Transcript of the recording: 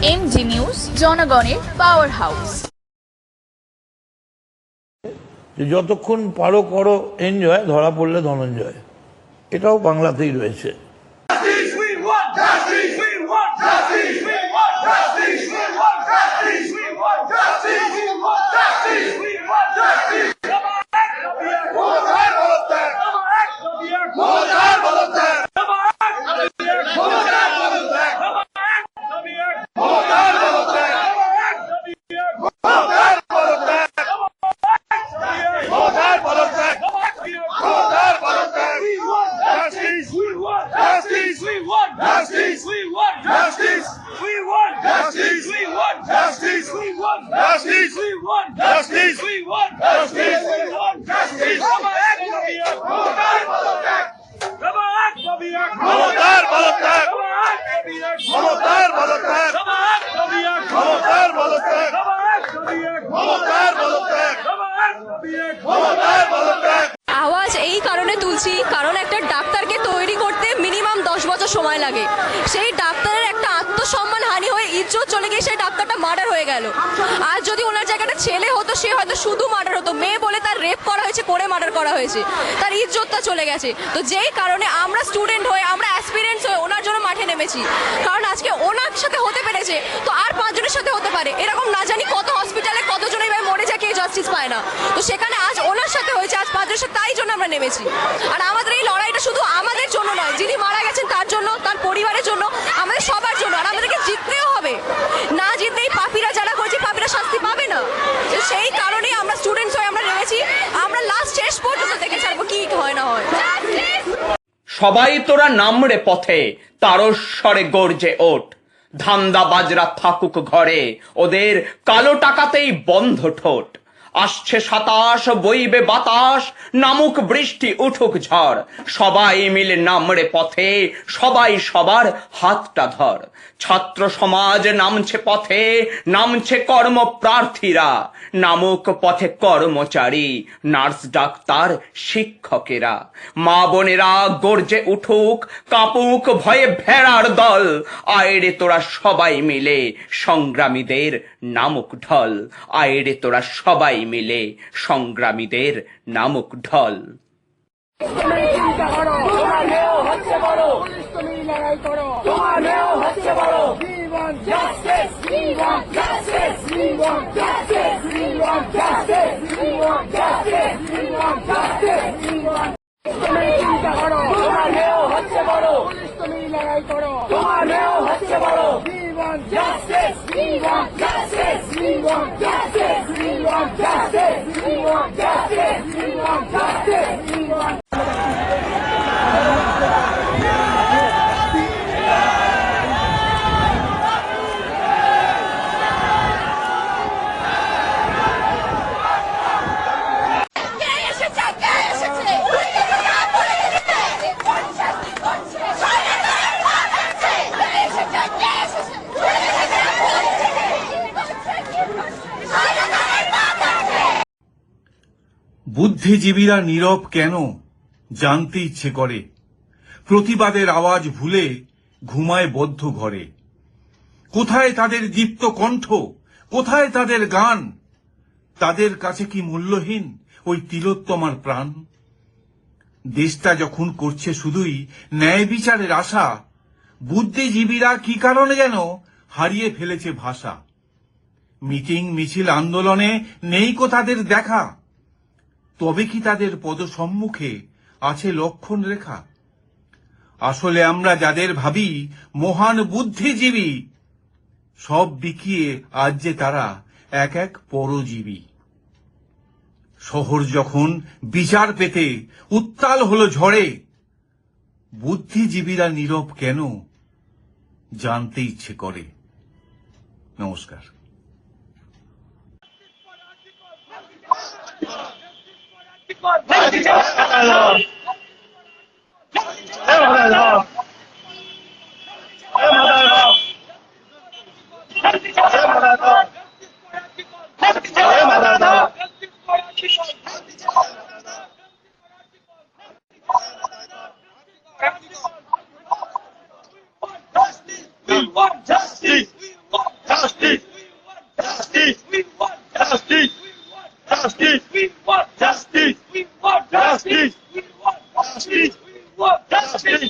MG news, জনগণের power house. যতক্ষণ পারো করো এনজয়, ধরা পড়লে ধনঞ্জয়, এটাও বাংলাতেই রয়েছে। আওয়াজ এই কারণে তুলছি কারণ একটা ডাক্তারকে তৈরি করতে মিনিমাম 10 বছর সময় লাগে। সেই ডাক্তারের একটা আত্মসম্মান হানি হয়ে ইজ্জত চলে গিয়ে সেই ডাক্তারটা মার্ডার হয়ে গেল। আর যদি ওনার জায়গাটা ছেলে হতো, সে হয়তো শুধু মার্ডার হতো, মেয়ে বলে তার রেপ করা হয়েছে, করে মার্ডার করা হয়েছে, তার ইজ্জতটা চলে গেছে। তো যেই কারণে আমরা স্টুডেন্ট হয়ে, আমরা অ্যাসপিরেন্টস হয়ে ওনার জন্য মাঠে নেমেছি। কারণ আজকে ওনার সাথে হতে পেরেছে তো আর 5 জনের সাথে হতে পারে। এরকম না জানি কত হসপিটালে কতজন এইভাবে মরে যায়, কেউ জাস্টিস পায় না। তো সেখানে আজ ওনার সাথে হয়েছে, আজ 5 জনের সাথে, তাই জন্য আমরা নেমেছি। আর আমাদের এই লড়াইটা শুধু আমাদের জন্য নয়, যিনি মারা গেছেন তার জন্য, তার পরিবারের জন্য, আমাদের সবার জন্য। আর আমাদেরকে জিততেও হবে, না জিতলে এই পাপীরা যারা করেছে, পাপীরা শাস্তি পাবে না। সেই কারণেই আমরা স্টুডেন্টস হয়ে আমরা নেমেছি। আমরা লাস্ট শেষ পর্যন্ত দেখে ছাড়বো কি হয় না হয়। সবাই তোরা নামরে পথে, তারস্বরে গর্জে ওঠ। ধান্দা বাজরা থাকুক ঘরে, ওদের কালো টাকাতেই বন্ধ ঠোঁট। আসছে 27, বইবে বাতাস, নামুক বৃষ্টি উঠুক ঝড়। সবাই মিলে নামরে পথে, সবাই সবার হাতটা ধর। ছাত্র সমাজ নামছে পথে, নামছে কর্মপ্রার্থীরা। নামুক পথে কর্মচারী, নার্স, ডাক্তার, শিক্ষকেরা। মা বোনেরা গর্জে উঠুক, কাঁপুক ভয়ে ভেড়ার দল। আয়রে তোরা সবাই মিলে, সংগ্রামীদের নামক ঢল। আয়রে তোরা সবাই মিলে, সংগ্রামীদের নামক ঢল। বুদ্ধিজীবীরা নীরব কেন জানতে ইচ্ছে করে, প্রতিবাদের আওয়াজ ভুলে ঘুমায় বদ্ধ ঘরে। কোথায় তাদের দীপ্ত কণ্ঠ, কোথায় তাদের গান? তাদের কাছে কি মূল্যহীন ওই তিলোত্তমার প্রাণ? দেশটা যখন করছে শুধুই ন্যায় বিচারের আশা, বুদ্ধিজীবীরা কি কারণে যেন হারিয়ে ফেলেছে ভাষা। মিটিং মিছিল আন্দোলনে নেই কো তাদের দেখা, তবে কি তাদের পদসম্মুখে আছে লক্ষণ রেখা? আসলে আমরা যাদের ভাবি মহান বুদ্ধিজীবী, সব বিকিয়ে আজ যে তারা এক এক পরজীবী। শহর যখন বিচার পেতে উত্তাল হলো ঝড়ে, বুদ্ধিজীবীরা নীরব কেন জানতে ইচ্ছে করে। নমস্কার। We want justice. We want Justice! We want justice!